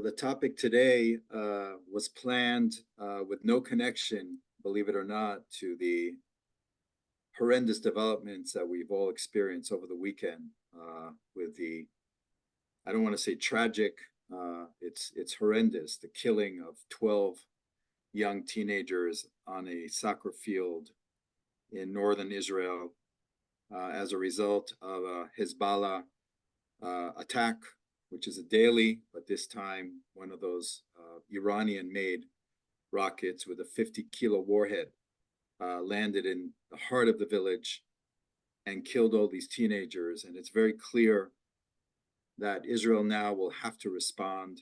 The topic today was planned with no connection, believe it or not, to the horrendous developments that we've all experienced over the weekend with the, I don't want to say tragic, it's horrendous, the killing of 12 young teenagers on a soccer field in northern Israel as a result of a Hezbollah attack, which is a daily, but this time one of those Iranian-made rockets with a 50-kilo warhead landed in the heart of the village and killed all these teenagers. And it's very clear that Israel now will have to respond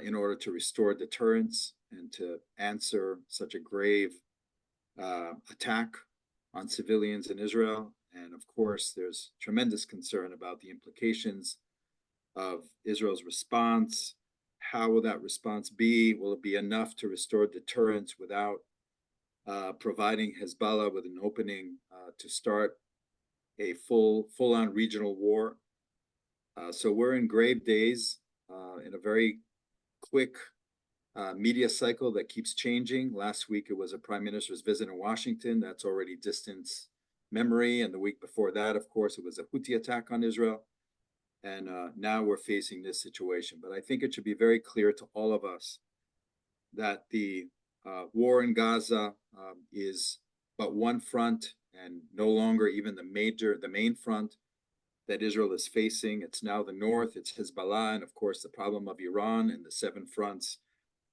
in order to restore deterrence and to answer such a grave attack on civilians in Israel. And of course, there's tremendous concern about the implications of Israel's response. How will that response be? Will it be enough to restore deterrence without providing Hezbollah with an opening to start a full-on regional war? So we're in grave days in a very quick media cycle that keeps changing. Last week, it was a prime minister's visit in Washington. That's already distant memory. And the week before that, of course, it was a Houthi attack on Israel. And now we're facing this situation. But I think it should be very clear to all of us that the war in Gaza is but one front and no longer even the main front that Israel is facing. It's now the north, it's Hezbollah, and of course the problem of Iran and the 7 fronts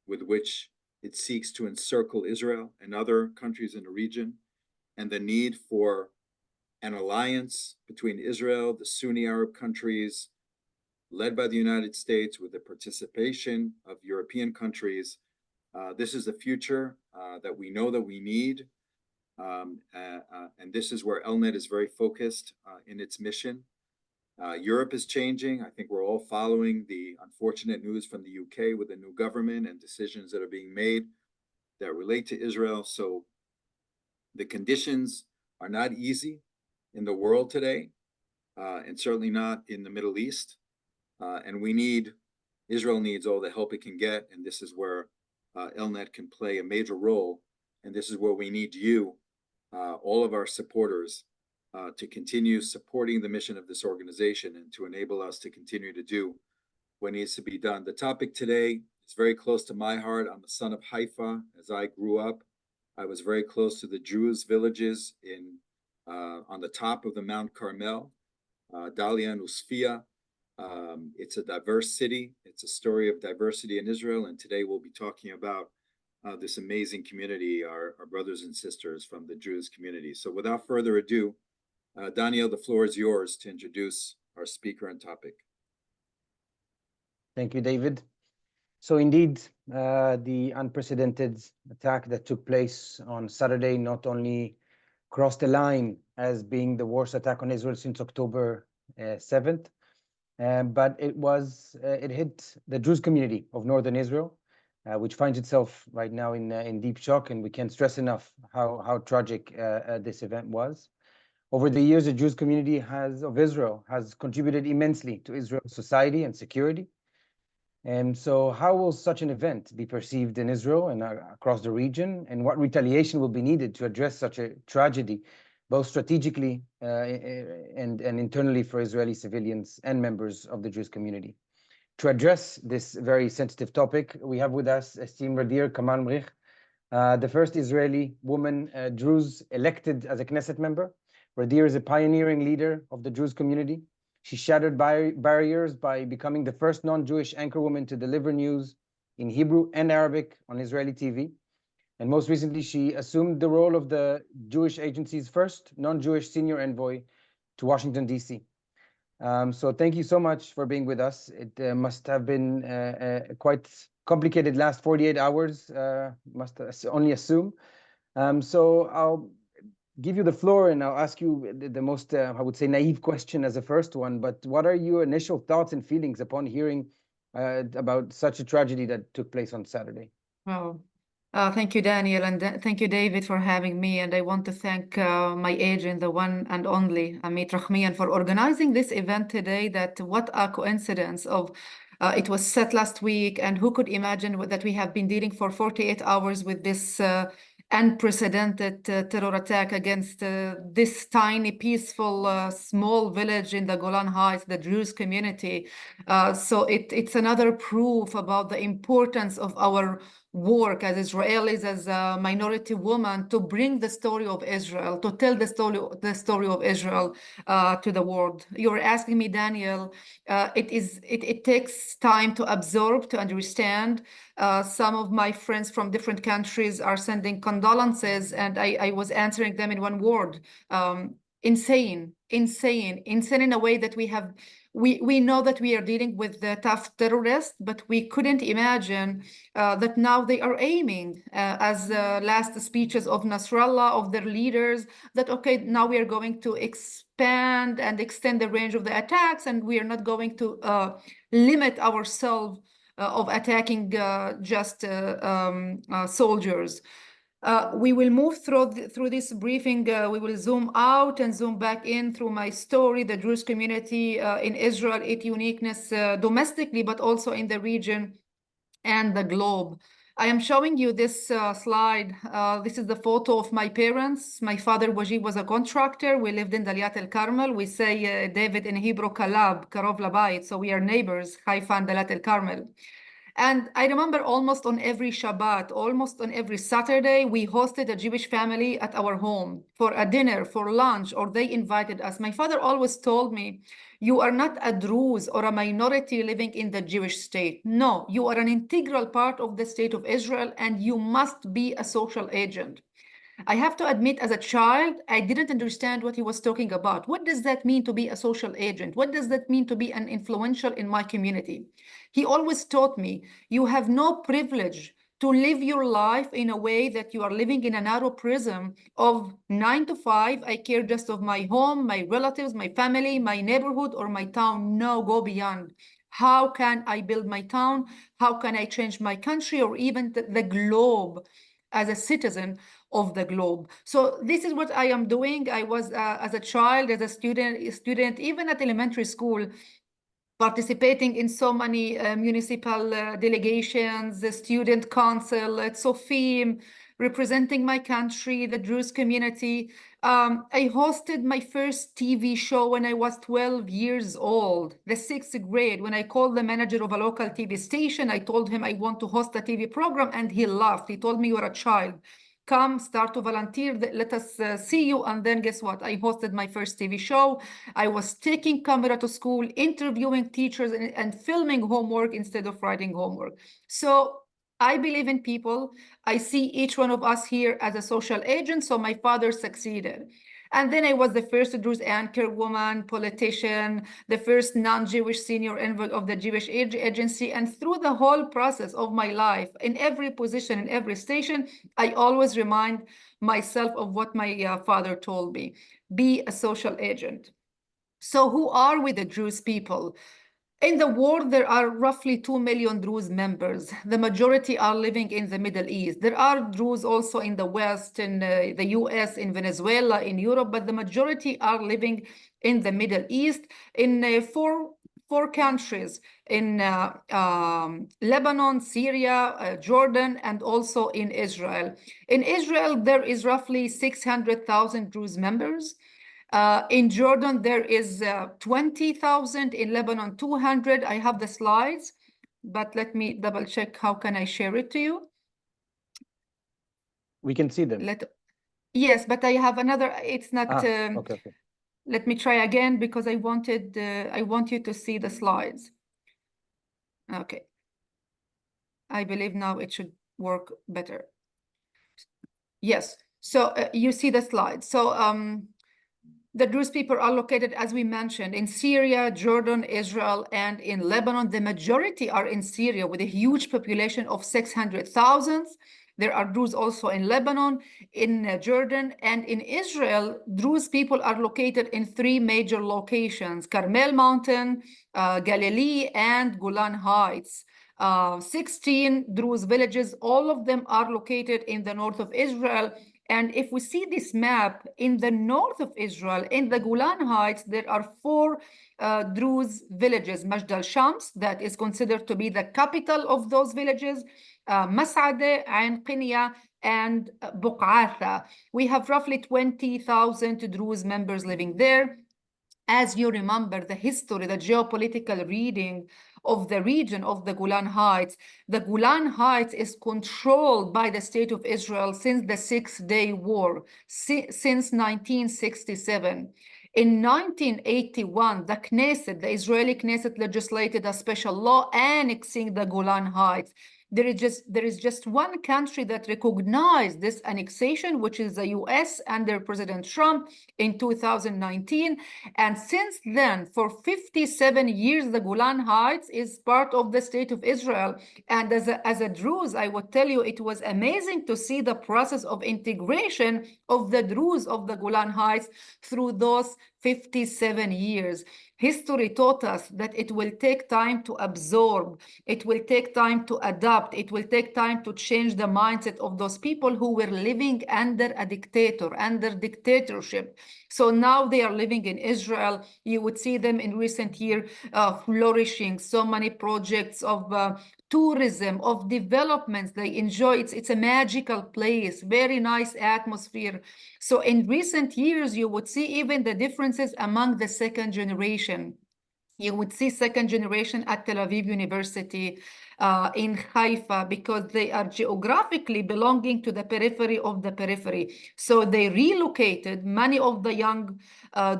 with which it seeks to encircle Israel and other countries in the region, and the need for an alliance between Israel, the Sunni Arab countries, led by the United States with the participation of European countries. This is the future that we know that we need. And this is where ELNET is very focused in its mission. Europe is changing. I think we're all following the unfortunate news from the UK with the new government and decisions that are being made that relate to Israel. So the conditions are not easy in the world today, and certainly not in the Middle East. And Israel needs all the help it can get. And this is where ELNET can play a major role. And this is where we need you, all of our supporters, to continue supporting the mission of this organization and to enable us to continue to do what needs to be done. The topic today is very close to my heart. I'm a son of Haifa. As I grew up, I was very close to the Druze villages on the top of the Mount Carmel, Dalia and Usfia. It's a diverse city. It's a story of diversity in Israel. And today we'll be talking about this amazing community, our brothers and sisters from the Druze community. So without further ado, Daniel, the floor is yours to introduce our speaker and topic. Thank you, David. So indeed, the unprecedented attack that took place on Saturday not only crossed the line as being the worst attack on Israel since October 7th, but it hit the Druze community of northern Israel, which finds itself right now in deep shock, and we can't stress enough how tragic this event was. Over the years, the Druze community of Israel has contributed immensely to Israel's society and security. And so how will such an event be perceived in Israel and across the region? And what retaliation will be needed to address such a tragedy, both strategically and internally for Israeli civilians and members of the Druze community? To address this very sensitive topic, we have with us esteemed Gadeer Kamal Mreeh, the first Israeli woman Druze elected as a Knesset member. Gadeer is a pioneering leader of the Druze community. She shattered barriers by becoming the first non-Jewish anchorwoman to deliver news in Hebrew and Arabic on Israeli TV. And most recently, she assumed the role of the Jewish agency's first non-Jewish senior envoy to Washington, D.C. So thank you so much for being with us. It must have been a quite complicated last 48 hours, must only assume. So I'll give you the floor and I'll ask you the most, I would say, naive question as a first one, but what are your initial thoughts and feelings upon hearing about such a tragedy that took place on Saturday? Well, thank you, Daniel, and thank you, David, for having me. And I want to thank my agent, the one and only Amit Rahmian, for organizing this event today. What a coincidence of It was set last week, and who could imagine that we have been dealing for 48 hours with this unprecedented terror attack against this tiny, peaceful, small village in the Golan Heights, the Druze community. So it's another proof about the importance of our work as Israelis, as a minority woman, to bring the story of Israel, to tell the story of Israel to the world. You were asking me, Daniel, it takes time to absorb, to understand. Some of my friends from different countries are sending condolences, and I was answering them in one word: insane in a way that we know that we are dealing with the tough terrorists, but we couldn't imagine that now they are aiming, as last speeches of Nasrallah, of their leaders, that, okay, now we are going to expand and extend the range of the attacks, and we are not going to limit ourselves of attacking just soldiers. We will move through this briefing. We will zoom out and zoom back in through my story, the Druze community in Israel, its uniqueness domestically, but also in the region and the globe. I am showing you this slide. This is the photo of my parents. My father, Wajib, was a contractor. We lived in Daliat El Carmel. We say, David, in Hebrew, Kalab, Karov Labayit. So we are neighbors, Haifa and Daliat El Carmel. And I remember almost on every Shabbat, almost on every Saturday, we hosted a Jewish family at our home for a dinner, for lunch, or they invited us. My father always told me, you are not a Druze or a minority living in the Jewish state. No, you are an integral part of the state of Israel, and you must be a social agent. I have to admit, as a child, I didn't understand what he was talking about. What does that mean to be a social agent? What does that mean to be an influential in my community? He always taught me, you have no privilege to live your life in a way that you are living in a narrow prism of 9 to 5. I care just of my home, my relatives, my family, my neighborhood, or my town. No, go beyond. How can I build my town? How can I change my country, or even the globe, as a citizen of the globe? So this is what I am doing. I was, as a child, as a student, even at elementary school, participating in so many municipal delegations, the student council at Sofim, representing my country, the Druze community. I hosted my first TV show when I was 12 years old, the 6th grade, when I called the manager of a local TV station. I told him I want to host a TV program, and he laughed. He told me, you're a child. Come, start to volunteer, let us see you. And then guess what? I hosted my first TV show. I was taking camera to school, interviewing teachers, and filming homework instead of writing homework. So I believe in people. I see each one of us here as a social agent. So my father succeeded. And then I was the first Druze anchor woman, politician, the first non-Jewish senior envoy of the Jewish Agency. And through the whole process of my life, in every position, in every station, I always remind myself of what my father told me: be a social agent. So who are we, the Druze people? In the world, there are roughly 2 million Druze members. The majority are living in the Middle East. There are Druze also in the West, in the US, in Venezuela, in Europe, but the majority are living in the Middle East, in four countries, in Lebanon, Syria, Jordan, and also in Israel. In Israel, there is roughly 600,000 Druze members. In Jordan, there is 20,000. In Lebanon, 200. I have the slides, but let me double check. How can I share it to you? We can see them. Yes, but I have another. It's not. Okay. Let me try again, because I want you to see the slides. Okay. I believe now it should work better. Yes. So you see the slides. So the Druze people are located, as we mentioned, in Syria, Jordan, Israel, and in Lebanon. The majority are in Syria, with a huge population of 600,000. There are Druze also in Lebanon, in Jordan, and in Israel. Druze people are located in 3 major locations: Carmel Mountain, Galilee, and Golan Heights. 16 Druze villages. All of them are located in the north of Israel. And if we see this map, in the north of Israel, in the Golan Heights, there are four Druze villages: Majd al-Shams, that is considered to be the capital of those villages, Mas'ade, Ain Qinya, and Buq'atha. We have roughly 20,000 Druze members living there. As you remember the history, the geopolitical reading of the region of the Golan Heights is controlled by the State of Israel since the Six-Day War, since 1967. In 1981, the Knesset, the Israeli Knesset, legislated a special law annexing the Golan Heights. There is just one country that recognized this annexation, which is the US under President Trump in 2019. And since then, for 57 years, the Golan Heights is part of the State of Israel. And as a Druze, I would tell you, it was amazing to see the process of integration of the Druze of the Golan Heights through those 57 years. History taught us that it will take time to absorb, it will take time to adapt, it will take time to change the mindset of those people who were living under a dictator, under dictatorship. So now they are living in Israel. You would see them in recent years flourishing, so many projects of tourism, of developments they enjoy. It's a magical place, very nice atmosphere. So in recent years, you would see even the differences among the second generation. You would see second generation at Tel Aviv University, in Haifa, because they are geographically belonging to the periphery of the periphery. So they relocated many of the young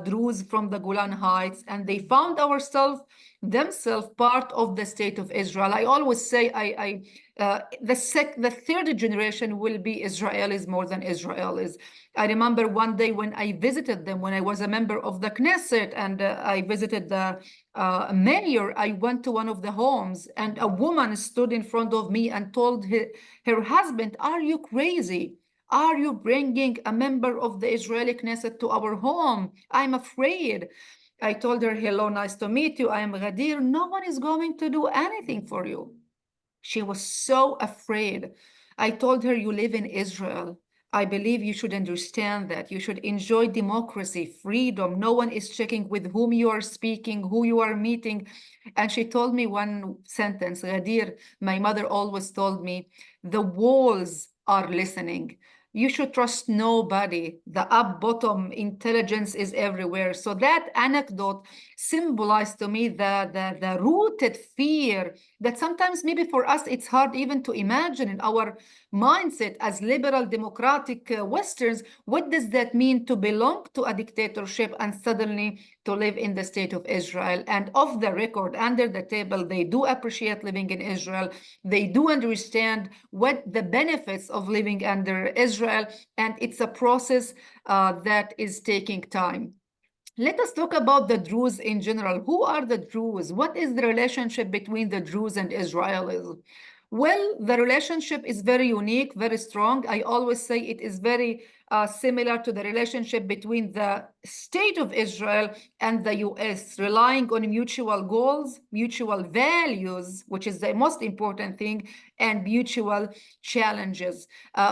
Druze from the Golan Heights, and they found themselves part of the State of Israel. I always say the third generation will be Israelis more than Israelis. I remember one day when I visited them, when I was a member of the Knesset, and I visited the mayor. I went to one of the homes, and a woman stood in front of me and told her husband, "Are you crazy? Are you bringing a member of the Israeli Knesset to our home? I'm afraid." I told her, "Hello, nice to meet you. I am Gadeer. No one is going to do anything for you." She was so afraid. I told her, "You live in Israel. I believe you should understand that. You should enjoy democracy, freedom. No one is checking with whom you are speaking, who you are meeting." And she told me one sentence, "Gadeer, my mother always told me, the walls are listening. You should trust nobody. The up-bottom intelligence is everywhere." So that anecdote symbolized to me the rooted fear that sometimes maybe for us it's hard even to imagine in our mindset as liberal democratic Westerns. What does that mean to belong to a dictatorship and suddenly to live in the State of Israel? And off the record, under the table, they do appreciate living in Israel. They do understand what the benefits of living under Israel, and it's a process that is taking time. Let us talk about the Druze in general. Who are the Druze? What is the relationship between the Druze and Israelis? Well, the relationship is very unique, very strong. I always say it is very similar to the relationship between the State of Israel and the US, relying on mutual goals, mutual values, which is the most important thing, and mutual challenges.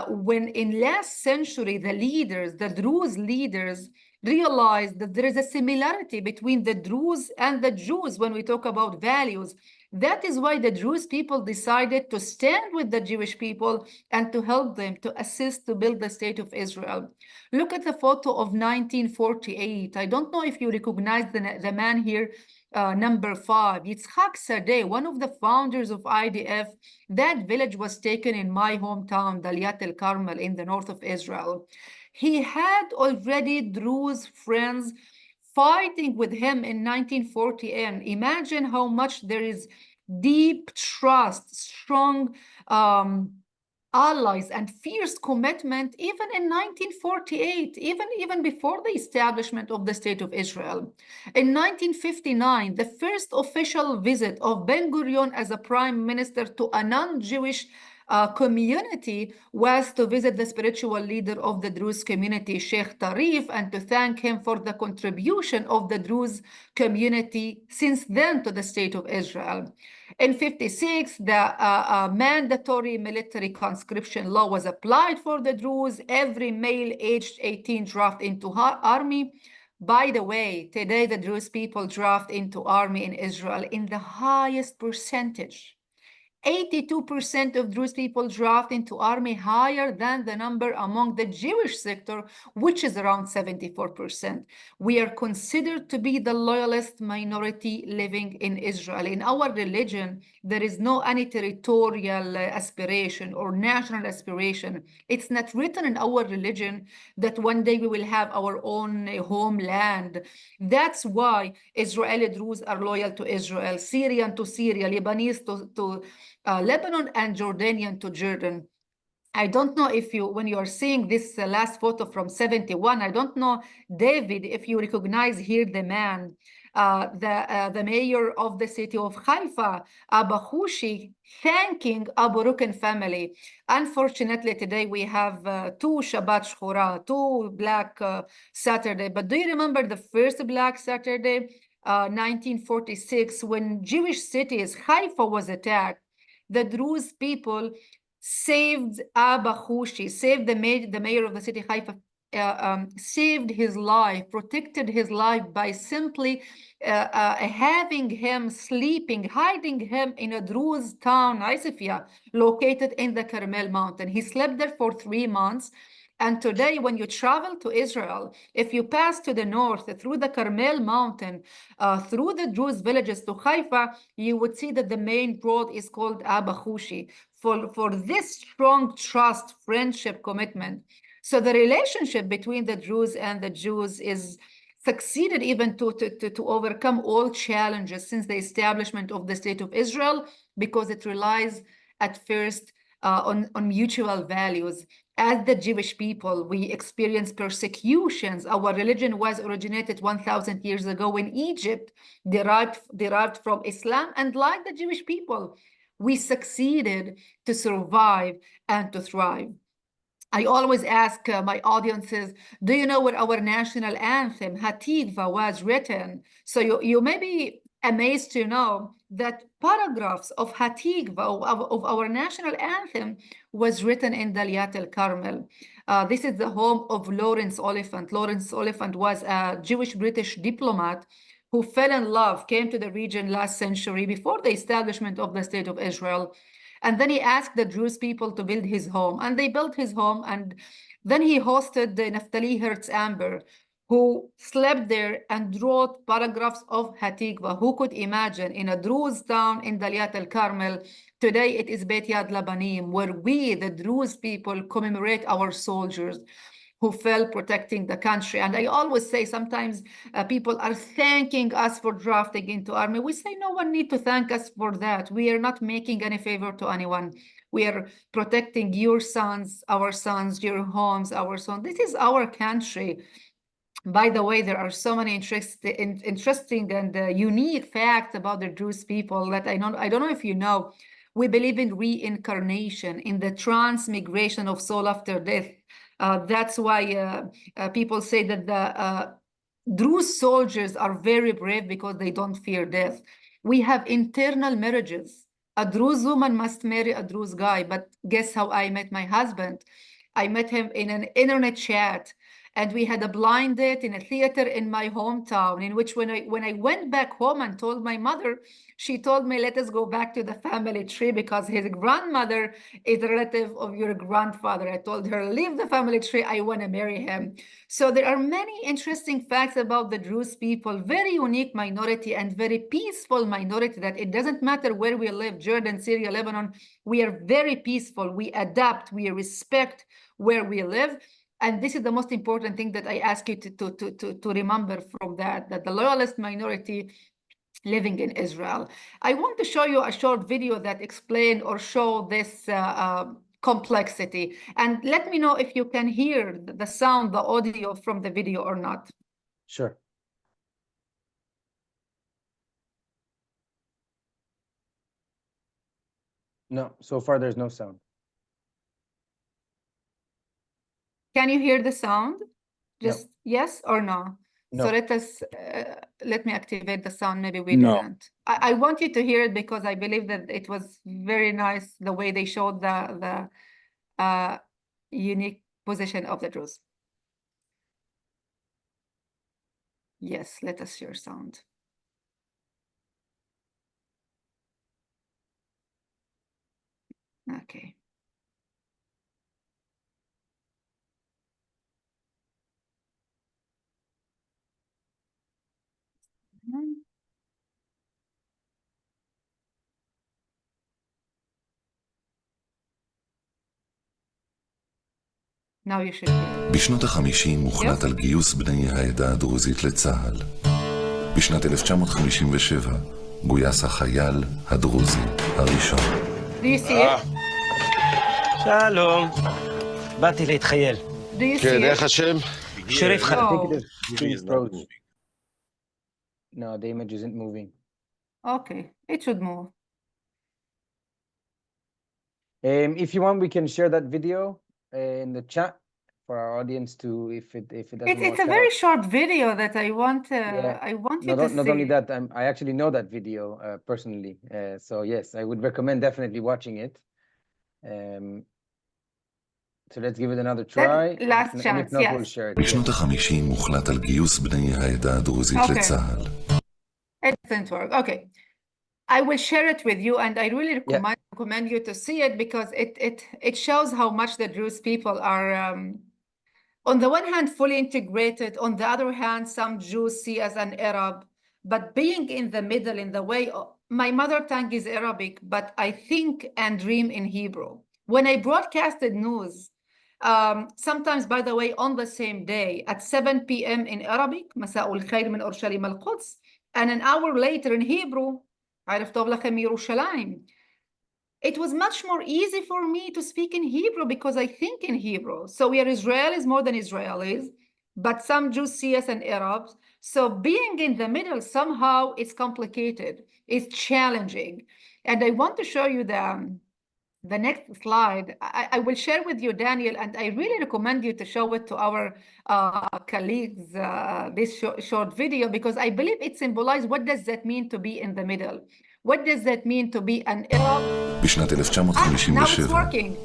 When in last century, the Druze leaders realized that there is a similarity between the Druze and the Jews when we talk about values. That is why the Druze people decided to stand with the Jewish people and to help them, to assist to build the State of Israel. Look at the photo of 1948. I don't know if you recognize the man here, number 5, Yitzhak Sadeh, one of the founders of IDF. That village was taken in my hometown, Daliat El Carmel, in the north of Israel. He had already Druze friends fighting with him in 1940. And imagine how much there is deep trust, strong allies, and fierce commitment even in 1948, even before the establishment of the State of Israel. In 1959, the first official visit of Ben-Gurion as a prime minister to a non-Jewish community was to visit the spiritual leader of the Druze community, Sheikh Tarif, and to thank him for the contribution of the Druze community since then to the state of Israel. In 56, the mandatory military conscription law was applied for the Druze. Every male aged 18 drafted into army. By the way, today the Druze people draft into army in Israel in the highest percentage. 82% of Druze people draft into army, higher than the number among the Jewish sector, which is around 74%. We are considered to be the loyalist minority living in Israel. In our religion, there is no any territorial aspiration or national aspiration. It's not written in our religion that one day we will have our own homeland. That's why Israeli Druze are loyal to Israel, Syrian to Syria, Lebanese to Lebanon, and Jordanian to Jordan. I don't know if you, when you are seeing this last photo from 71, I don't know, David, if you recognize here the man, the mayor of the city of Haifa, Abba Hushi, thanking Abu Ruken family. Unfortunately, today we have two Shabbat Shchura, two Black Saturday. But do you remember the first Black Saturday, 1946, when Jewish cities, Haifa was attacked? The Druze people saved Abba Hushi, saved the mayor of the city Haifa, saved his life, protected his life by simply having him sleeping, hiding him in a Druze town, Isafia, located in the Carmel mountain. He slept there for 3 months. And today, when you travel to Israel, if you pass to the north through the Carmel mountain, through the Druze villages to Haifa, you would see that the main road is called Abba Hushi for this strong trust, friendship, commitment. So the relationship between the Druze and the Jews is succeeded even to overcome all challenges since the establishment of the state of Israel, because it relies at first on mutual values. As the Jewish people, we experience persecutions. Our religion was originated 1,000 years ago in Egypt, derived from Islam, and like the Jewish people, we succeeded to survive and to thrive. I always ask my audiences, do you know where our national anthem, Hatikva, was written? So you may be amazed to know that paragraphs of Hatikva, of our national anthem, was written in Daliat el-Carmel. This is the home of Lawrence Oliphant. Lawrence Oliphant was a Jewish-British diplomat who fell in love, came to the region last century before the establishment of the State of Israel. And then he asked the Druze people to build his home, and they built his home. And then he hosted the Naftali Hertz Amber, who slept there and wrote paragraphs of Hatikva. Who could imagine in a Druze town in Daliat el-Carmel? Today it is Beit Yad Labanim, where we, the Druze people, commemorate our soldiers who fell protecting the country. And I always say sometimes people are thanking us for drafting into army. We say no one need to thank us for that. We are not making any favor to anyone. We are protecting your sons, our sons, your homes, our sons. This is our country. By the way, there are so many interesting and unique facts about the Druze people that I don't know if you know. We believe in reincarnation, in the transmigration of soul after death. That's why people say that the Druze soldiers are very brave because they don't fear death. We have internal marriages. A Druze woman must marry a Druze guy, but guess how I met my husband? I met him in an internet chat, and we had a blind date in a theater in my hometown, in which when I went back home and told my mother, she told me, let us go back to the family tree because his grandmother is a relative of your grandfather. I told her, leave the family tree, I want to marry him. So there are many interesting facts about the Druze people, very unique minority and very peaceful minority, that it doesn't matter where we live, Jordan, Syria, Lebanon, we are very peaceful, we adapt, we respect where we live. And this is the most important thing that I ask you to remember from that the loyalist minority living in Israel. I want to show you a short video that explain or show this complexity. And let me know if you can hear the sound, the audio from the video or not. Sure. No, so far there's no sound. Can you hear the sound? No. Just yes or no? No. So let me activate the sound. Maybe we No. didn't. I want you to hear it because I believe that it was very nice the way they showed the unique position of the Druze. Yes, let us hear sound. Okay. Now you should hear. בשנות ה-50 הוחלט על גיוס בני העדה הדרוזית לצה"ל. בשנת 1957 גויס החייל הדרוזי הראשון. Do you see it? שלום, באתי להתחייל. Do you see כן, it? איך השם? שריף חלבי. Oh, Please approach. No, the image isn't moving. okay. It should move. If you want, we can share that video in the chat for our audience to, if it doesn't It's work a very out. short video that I want Yeah. I want you to Not only see. that, I actually know that video personally. So yes, I would recommend definitely watching it. So let's give it another try. last And if chance, not, yes. we'll share it. בשנות ה-50 הוחלט על גיוס בני העדה הדרוזית Okay. לצה"ל. It doesn't work. Okay. I will share it with you, and I really recommend you to see it because it shows how much the Druze people are, on the one hand, fully integrated. On the other hand, some Jews see as an Arab. But being in the middle, in the way, my mother tongue is Arabic, but I think and dream in Hebrew. When I broadcasted news, sometimes, by the way, on the same day at 7 p.m. in Arabic, مساء الخير من أورشليم القدس, and an hour later in Hebrew, عرف طוב לכם מירושלים. It was much more easy for me to speak in Hebrew because I think in Hebrew. So we are Israelis more than Israelis, but some Jews see us as Arabs. So being in the middle, somehow it's complicated, it's challenging. And I want to show you the next slide. I will share with you, Daniel, and I really recommend you to show it to our colleagues, this short video, because I believe it symbolizes what does that mean to be in the middle. What does that mean to be an Arab? בשנת 1957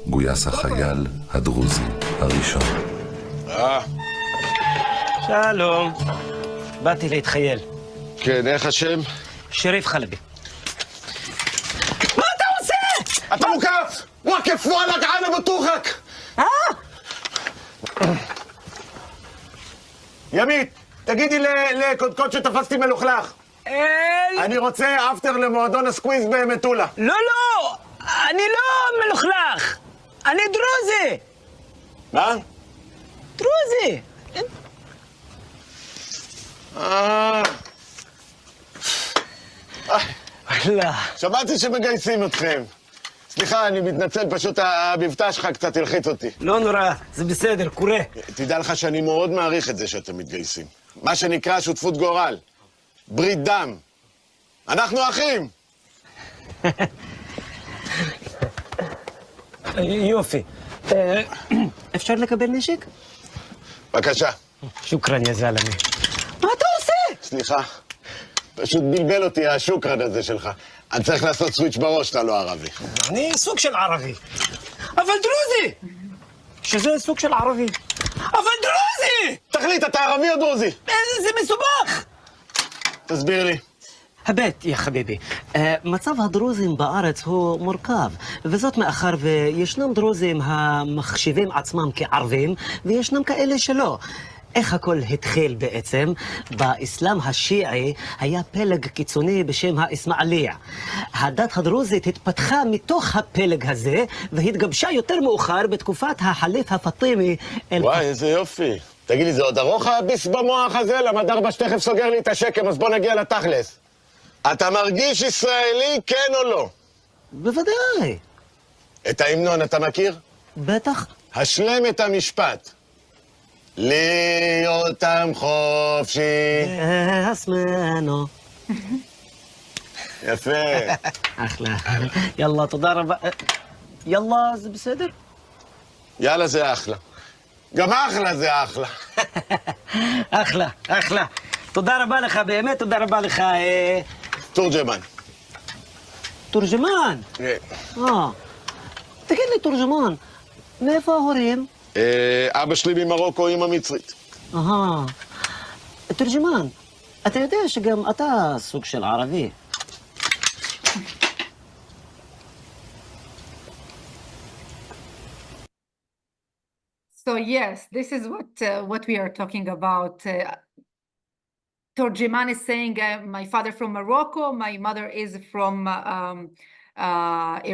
גויס החייל הדרוזי הראשון. שלום, באתי להתחייל. כן, איך השם? שריף חלבי. אתה מוקף! וואקף וואלק ענה בטוחק! ימית, תגידי לקודקוד שתפסתי מלוכלך. אני רוצה אפטר למועדון הסקוויז במטולה. לא, לא! אני לא מלוכלך! אני דרוזי! מה? דרוזי! וואלה. שמעתי שמגייסים אתכם. סליחה, אני מתנצל, פשוט המבטא שלך קצת הלחיץ אותי. לא נורא, זה בסדר, קורה. תדע לך שאני מאוד מעריך את זה שאתם מתגייסים. מה שנקרא שותפות גורל. ברית דם. אנחנו אחים! יופי. אפשר לקבל נשק? בבקשה. שוקרן, יא זלמי. מה אתה עושה? סליחה, פשוט בלבל אותי השוקרן הזה שלך. אני צריך לעשות סוויץ' בראש, אתה לא ערבי. אני סוג של ערבי. אבל דרוזי! שזה סוג של ערבי. אבל דרוזי! תחליט, אתה ערבי או דרוזי? זה מסובך! תסביר לי. הבט, יא חביבי, מצב הדרוזים בארץ הוא מורכב, וזאת מאחר וישנם דרוזים המחשיבים עצמם כערבים, וישנם כאלה שלא. איך הכל התחיל בעצם? באסלאם השיעי היה פלג קיצוני בשם האסמאעיליה. הדת הדרוזית התפתחה מתוך הפלג הזה, והתגבשה יותר מאוחר בתקופת החליף הפטימי. וואי, איזה יופי. תגיד לי, זה עוד ארוך הביס במוח הזה? למה דרבש תכף סוגר לי את השקם, אז בוא נגיע לתכלס. אתה מרגיש ישראלי, כן או לא? בוודאי. את ההמנון אתה מכיר? בטח. השלם את המשפט. להיות עם חופשי. אסמנו. יפה. אחלה. יאללה, תודה רבה. יאללה, זה בסדר? יאללה, זה אחלה. גם אחלה זה אחלה. אחלה, אחלה. תודה רבה לך, באמת תודה רבה לך. תורג'מן. תורג'מן? כן. תגיד לי, תורג'מן, מאיפה ההורים? אבא שלי ממרוקו, אמא מצרית. תורג'מן, אתה יודע שגם אתה סוג של ערבי. So yes, this is what we are talking about. Torjiman is saying, my father from Morocco, my mother is from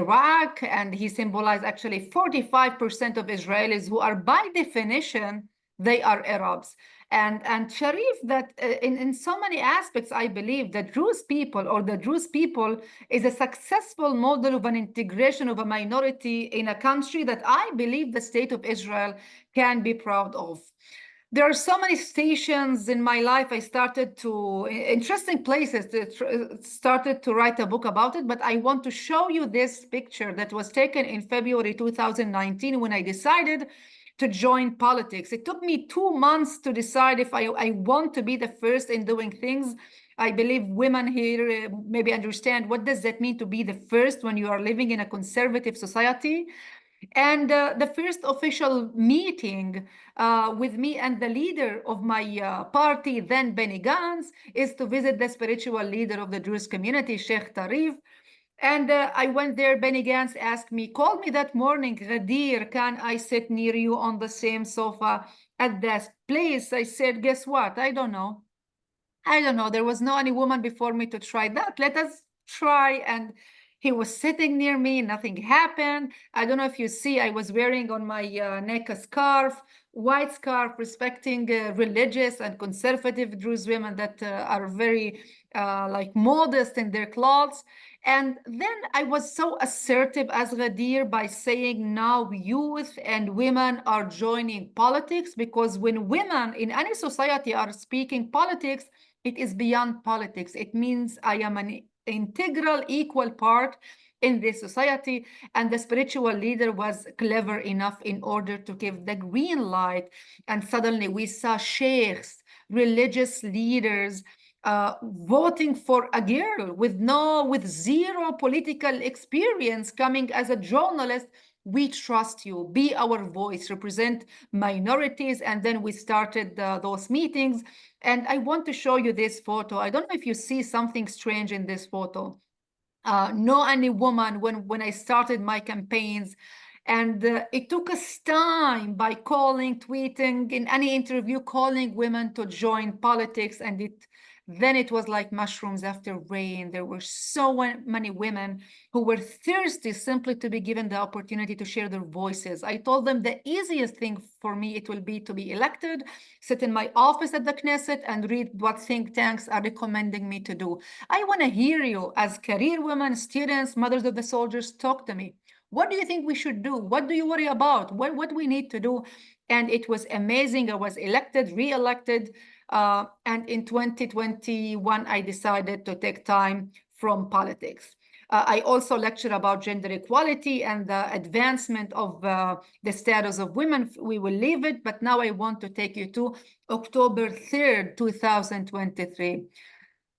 Iraq, and he symbolized actually 45% of Israelis who are by definition, they are Arabs. And Sharif, that in so many aspects, I believe that Druze people or the Druze people is a successful model of an integration of a minority in a country that I believe the state of Israel can be proud of. There are so many stations in my life. I started to, interesting places, started to write a book about it, but I want to show you this picture that was taken in February 2019 when I decided to join politics. It took me 2 months to decide if I want to be the first in doing things. I believe women here maybe understand what does that mean to be the first when you are living in a conservative society. And the first official meeting with me and the leader of my party, then Benny Gantz, is to visit the spiritual leader of the Jewish community, Sheikh Tarif. And I went there. Benny Gantz asked me, called me that morning, Gadeer, can I sit near you on the same sofa at that place? I said, guess what? I don't know. I don't know. There was no any woman before me to try that. Let us try. And he was sitting near me. Nothing happened. I don't know if you see, I was wearing on my neck a scarf, white scarf, respecting religious and conservative Druze women that are very like modest in their clothes. And then I was so assertive as Gadeer by saying now youth and women are joining politics, because when women in any society are speaking politics, it is beyond politics. It means I am an integral, equal part in this society. And the spiritual leader was clever enough in order to give the green light. And suddenly we saw sheikhs, religious leaders, voting for a girl with zero political experience coming as a journalist. We trust you, be our voice, represent minorities. And then we started those meetings. And I want to show you this photo. I don't know if you see something strange in this photo. No any woman when I started my campaigns. And it took us time by calling, tweeting, in any interview, calling women to join politics. And then it was like mushrooms after rain. There were so many women who were thirsty simply to be given the opportunity to share their voices. I told them the easiest thing for me, it will be to be elected, sit in my office at the Knesset and read what think tanks are recommending me to do. I want to hear you as career women, students, mothers of the soldiers, talk to me. What do you think we should do? What do you worry about? What do we need to do? And it was amazing. I was elected, re-elected. And in 2021, I decided to take time from politics. I also lecture about gender equality and the advancement of the status of women. We will leave it, but now I want to take you to October 3rd, 2023.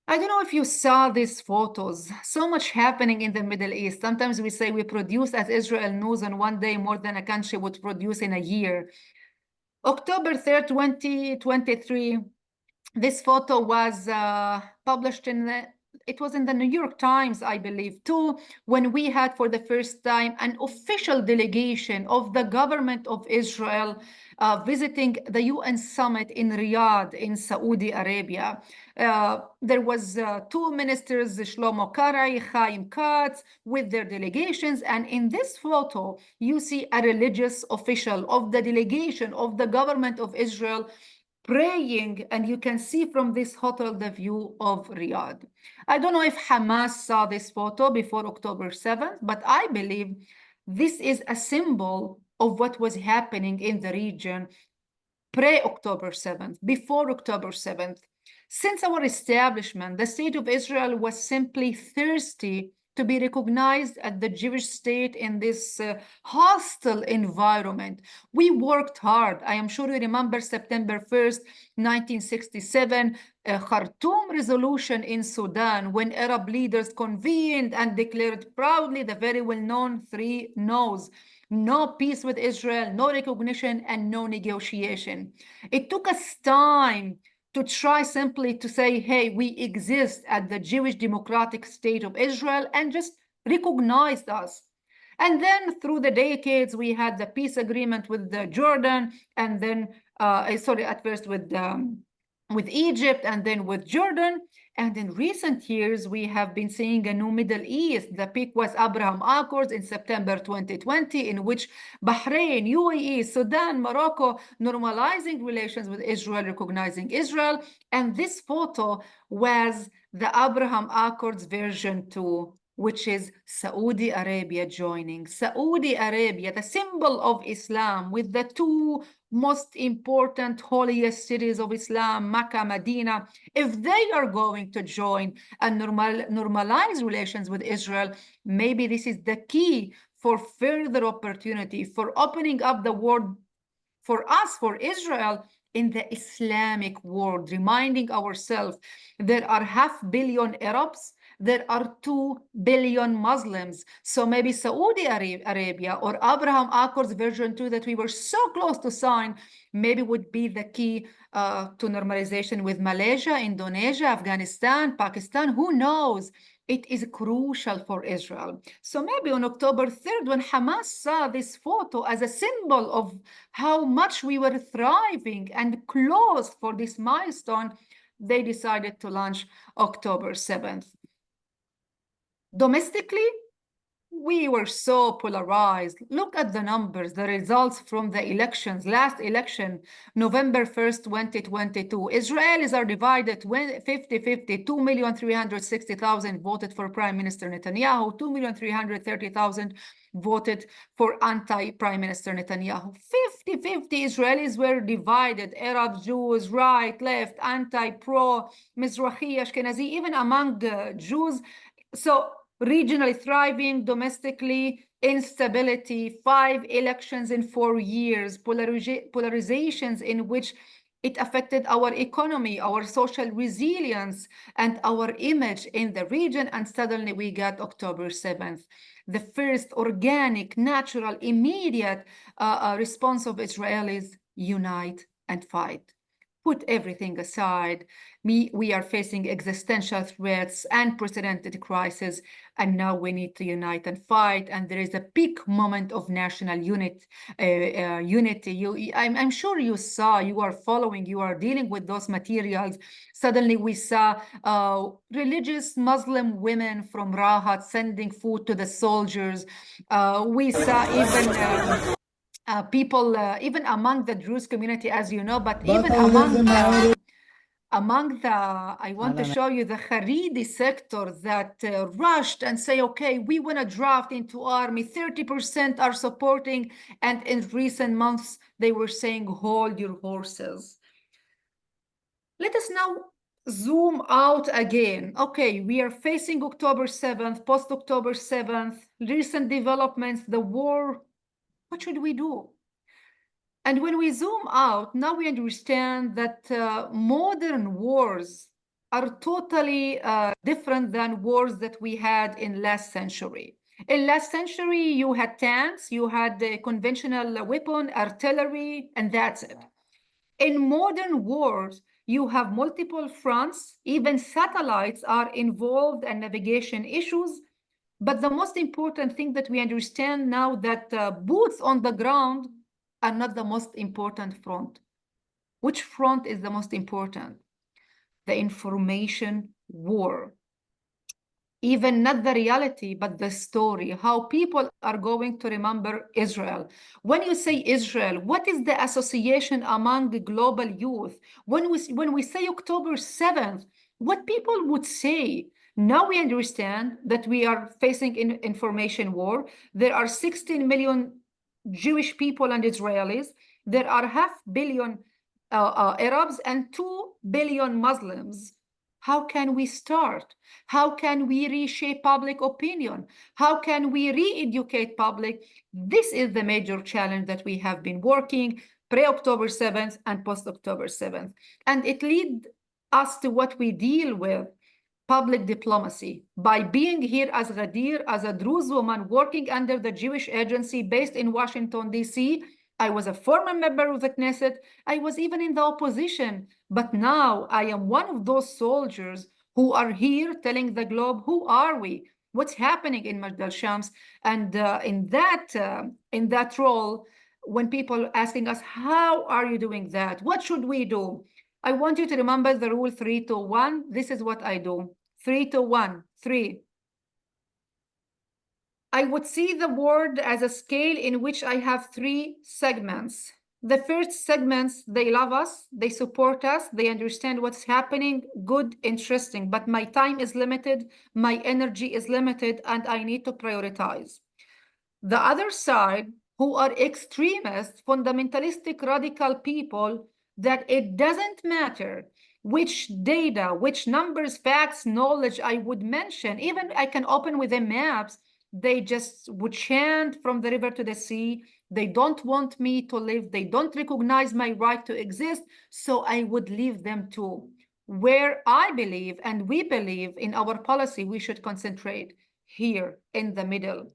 I don't know if you saw these photos. So much happening in the Middle East. Sometimes we say we produce as Israel news on one day more than a country would produce in a year. October 3rd, 2023, this photo was published it was in the New York Times, I believe, too, when we had for the first time an official delegation of the government of Israel visiting the UN summit in Riyadh in Saudi Arabia. There was 2 ministers, Shlomo Karei, Chaim Katz, with their delegations. And in this photo, you see a religious official of the delegation of the government of Israel praying, and you can see from this hotel the view of Riyadh. I don't know if Hamas saw this photo before October 7th, but I believe this is a symbol of what was happening in the region pre-October 7th, before October 7th. Since our establishment, the state of Israel was simply thirsty to be recognized as the Jewish state in this hostile environment. We worked hard. I am sure you remember September 1st, 1967, a Khartoum resolution in Sudan, when Arab leaders convened and declared proudly the very well-known 3 no's. No peace with Israel, no recognition, and no negotiation. It took us time to try simply to say, hey, we exist at the Jewish Democratic State of Israel, and just recognized us. And then through the decades, we had the peace agreement with Jordan, and then, at first with Egypt, and then with Jordan. And in recent years, we have been seeing a new Middle East. The peak was Abraham Accords in September 2020, in which Bahrain, UAE, Sudan, Morocco, normalizing relations with Israel, recognizing Israel. And this photo was the Abraham Accords version 2, which is Saudi Arabia joining. Saudi Arabia, the symbol of Islam, with the 2 most important holiest cities of Islam, Mecca, Medina. If they are going to join and normalize relations with Israel, maybe this is the key for further opportunity, for opening up the world for us, for Israel, in the Islamic world, reminding ourselves there are 500 million Arabs, there are 2 billion Muslims. So maybe Saudi Arabia or Abraham Accords version 2 that we were so close to sign, maybe would be the key to normalization with Malaysia, Indonesia, Afghanistan, Pakistan, who knows? It is crucial for Israel. So maybe on October 3rd, when Hamas saw this photo as a symbol of how much we were thriving and close for this milestone, they decided to launch October 7th. Domestically, we were so polarized. Look at the numbers, the results from the elections. Last election, November 1st, 2022. Israelis are divided 50-50. 2,360,000 voted for Prime Minister Netanyahu. 2,330,000 voted for anti-Prime Minister Netanyahu. 50-50 Israelis were divided. Arab, Jews, right, left, anti-pro, Mizrahi, Ashkenazi, even among the Jews. So regionally thriving, domestically instability, 5 elections in 4 years, polarizations in which it affected our economy, our social resilience, and our image in the region. And suddenly we got October 7th, the first organic, natural, immediate response of Israelis: unite and fight. Put everything aside. We are facing existential threats, unprecedented crisis, and now we need to unite and fight. And there is a peak moment of national unity. I'm sure you saw, you are following, you are dealing with those materials. Suddenly we saw religious Muslim women from Rahat sending food to the soldiers. We saw even people, even among the Druze community, as you know, but even among the, I want to show you the Haredi sector that rushed and say, okay, we want to draft into army, 30% are supporting. And in recent months, they were saying, hold your horses. Let us now zoom out again. Okay, we are facing October 7th, post-October 7th, recent developments, the war. What should we do? And when we zoom out, now we understand that modern wars are totally different than wars that we had in last century. In last century, you had tanks, you had a conventional weapon, artillery, and that's it. In modern wars, you have multiple fronts, even satellites are involved and navigation issues. But the most important thing that we understand now that boots on the ground are not the most important front. Which front is the most important? The information war. Even not the reality, but the story, how people are going to remember Israel. When you say Israel, what is the association among the global youth? When we say October 7th, what people would say? Now we understand that we are facing an information war. There are 16 million Jewish people and Israelis. There are 500 million Arabs and 2 billion Muslims. How can we start? How can we reshape public opinion? How can we re-educate public? This is the major challenge that we have been working pre-October 7th and post-October 7th. And it leads us to what we deal with, public diplomacy. By being here as Gadeer, as a Druze woman working under the Jewish agency based in Washington, D.C., I was a former member of the Knesset. I was even in the opposition. But now I am one of those soldiers who are here telling the globe, who are we? What's happening in Majd al-Shams? And in that role, when people are asking us, how are you doing that? What should we do? I want you to remember the rule 3-1. This is what I do. 3-1. 3. I would see the world as a scale in which I have 3 segments. The first segments, they love us, they support us, they understand what's happening, good, interesting, but my time is limited, my energy is limited, and I need to prioritize. The other side, who are extremists, fundamentalistic, radical people, that it doesn't matter which data, which numbers, facts, knowledge I would mention, even I can open with them maps, they just would chant from the river to the sea. They don't want me to live. They don't recognize my right to exist. So I would leave them to where I believe and we believe in our policy, we should concentrate here in the middle.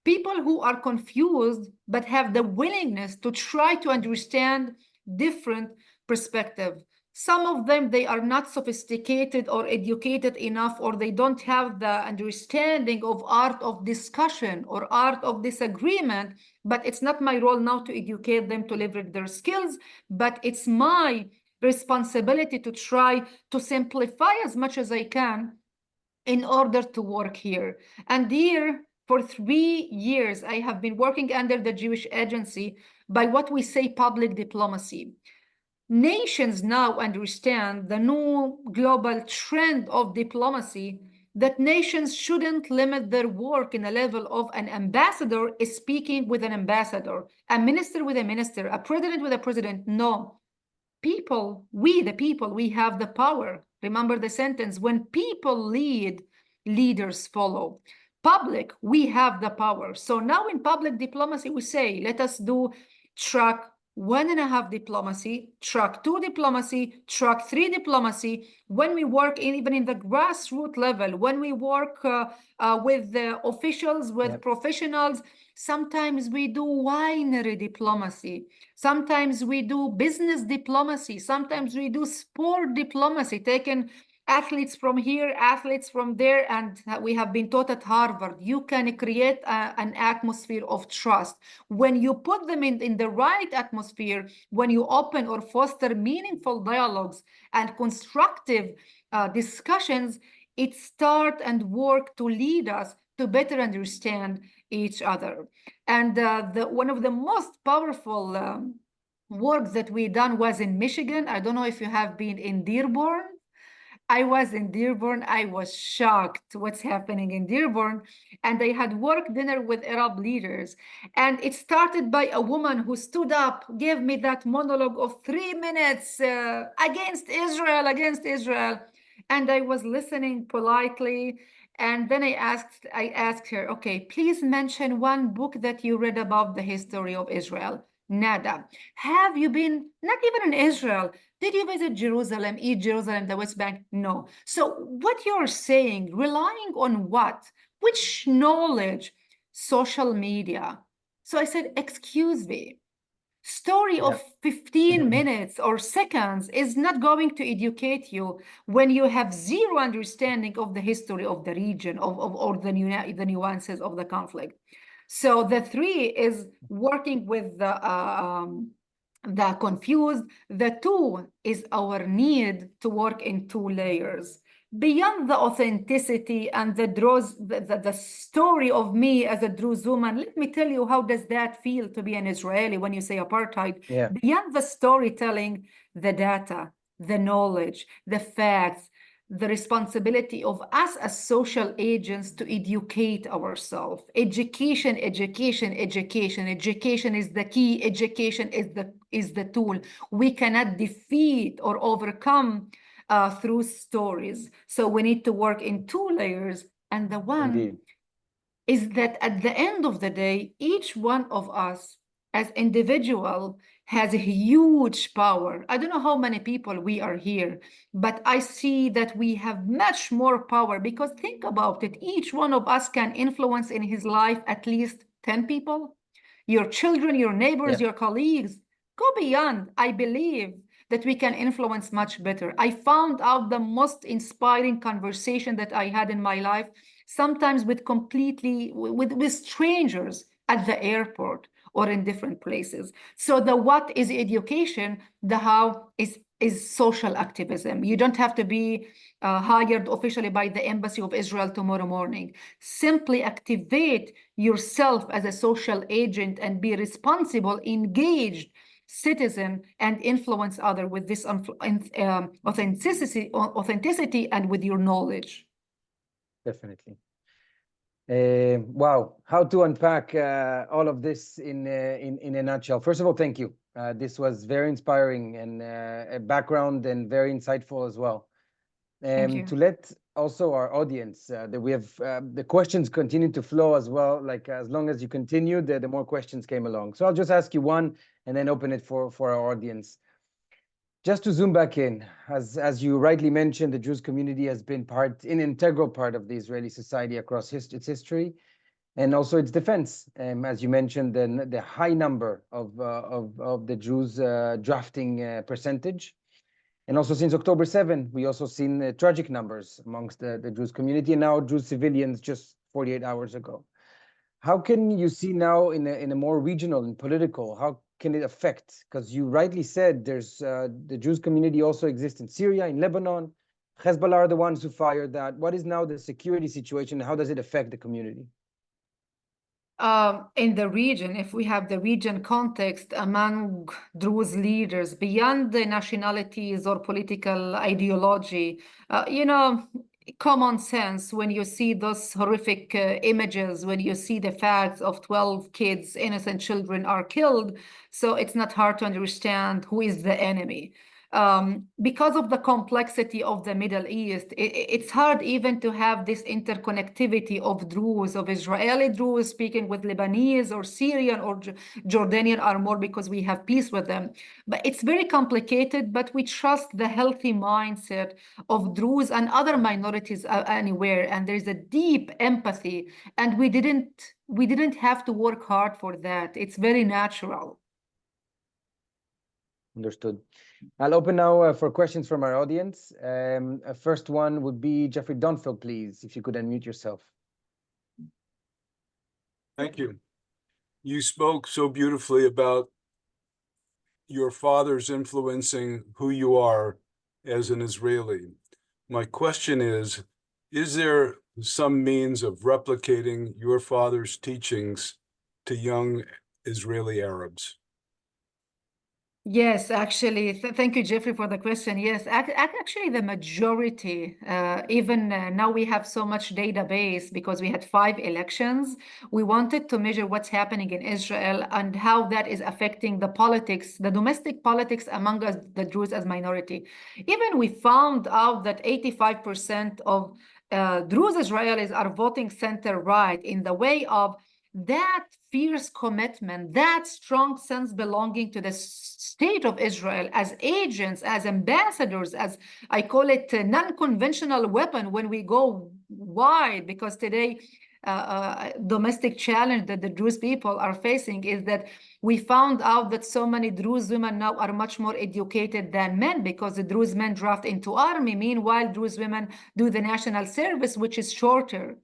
People who are confused but have the willingness to try to understand different perspectives. Some of them, they are not sophisticated or educated enough, or they don't have the understanding of art of discussion or art of disagreement, but it's not my role now to educate them to leverage their skills, but it's my responsibility to try to simplify as much as I can in order to work here. And here, for 3 years, I have been working under the Jewish agency by what we say public diplomacy. Nations now understand the new global trend of diplomacy, that nations shouldn't limit their work in a level of an ambassador is speaking with an ambassador, a minister with a minister, a president with a president. No. People, we the people, we have the power. Remember the sentence, when people lead, leaders follow. Public, we have the power. So now in public diplomacy, we say, let us do track 1.5 diplomacy, track 2 diplomacy, track 3 diplomacy. When we work even in the grassroots level, when we work with the officials, with professionals, sometimes we do winery diplomacy. Sometimes we do business diplomacy. Sometimes we do sport diplomacy, taking athletes from here, athletes from there, and we have been taught at Harvard, you can create an atmosphere of trust. When you put them in the right atmosphere, when you open or foster meaningful dialogues and constructive discussions, it starts and work to lead us to better understand each other. And one of the most powerful work that we done was in Michigan. I don't know if you have been in Dearborn. I was in Dearborn. I was shocked what's happening in Dearborn. And I had work dinner with Arab leaders. And it started by a woman who stood up, gave me that monologue of 3 minutes against Israel. And I was listening politely. And then I asked her, okay, please mention one book that you read about the history of Israel. Nada. Have you been, not even in Israel, did you visit Jerusalem, East Jerusalem, the West Bank? No. So what you're saying, relying on what? Which knowledge? Social media. So I said, excuse me, story of 15 minutes or seconds is not going to educate you when you have zero understanding of the history of the region, or the nuances of the conflict. So the 3 is working with the confused. The 2 is our need to work in 2 layers. Beyond the authenticity and the story of me as a Druze woman, let me tell you, how does that feel to be an Israeli when you say apartheid? Yeah. Beyond the storytelling, the data, the knowledge, the facts, the responsibility of us as social agents to educate ourselves. Education is the key. Education is the tool. We cannot defeat or overcome through stories. So we need to work in two layers. And the one Indeed. is that at the end of the day, each one of us as individual has a huge power. I don't know how many people we are here, but I see that we have much more power, because think about it, each one of us can influence in his life at least 10 people. Your children, your neighbors, your colleagues. Go beyond. I believe that we can influence much better. I found out the most inspiring conversation that I had in my life, sometimes with strangers at the airport or in different places. So the what is education, the how is social activism. You don't have to be hired officially by the Embassy of Israel tomorrow morning. Simply activate yourself as a social agent and be responsible, engaged citizen, and influence others with this authenticity and with your knowledge. Definitely. Wow, how to unpack all of this in a nutshell. First of all, thank you. This was very inspiring and a background and very insightful as well. Thank you. To let also our audience that we have the questions continue to flow as well. Like as long as you continue, the more questions came along. So I'll just ask you one and then open it for our audience. Just to zoom back in, as you rightly mentioned, the Druze community has been an integral part of the Israeli society across its history, and also its defense. As you mentioned, the high number of the Druze drafting percentage. And also since October 7, we also seen tragic numbers amongst the Druze community, and now Druze civilians just 48 hours ago. How can you see now in a more regional and political, how can it affect? Because you rightly said there's the Druze community also exists in Syria, in Lebanon. Hezbollah are the ones who fired that. What is now the security situation? How does it affect the community? In the region, if we have the region context among Druze leaders beyond the nationalities or political ideology, common sense, when you see those horrific images, when you see the facts of 12 kids, innocent children are killed, so it's not hard to understand who is the enemy. Because of the complexity of the Middle East, it's hard even to have this interconnectivity of Druze, of Israeli Druze speaking with Lebanese or Syrian or Jordanian are more because we have peace with them. But it's very complicated, but we trust the healthy mindset of Druze and other minorities anywhere. And there's a deep empathy, and we didn't have to work hard for that. It's very natural. Understood. I'll open now for questions from our audience. First one would be Jeffrey Donfield, please, if you could unmute yourself. Thank you. You spoke so beautifully about your father's influencing who you are as an Israeli. My question is there some means of replicating your father's teachings to young Israeli Arabs? Yes, actually, thank you, Jeffrey, for the question. Yes, actually, the majority, even now we have so much database because we had 5 elections. We wanted to measure what's happening in Israel and how that is affecting the politics, the domestic politics among us, the Druze as minority. Even we found out that 85% of Druze Israelis are voting center-right in the way of that fierce commitment, that strong sense belonging to the state of Israel as agents, as ambassadors, as I call it a non-conventional weapon when we go wide, because today domestic challenge that the Druze people are facing is that we found out that so many Druze women now are much more educated than men because the Druze men draft into army. Meanwhile, Druze women do the national service, which is shorter.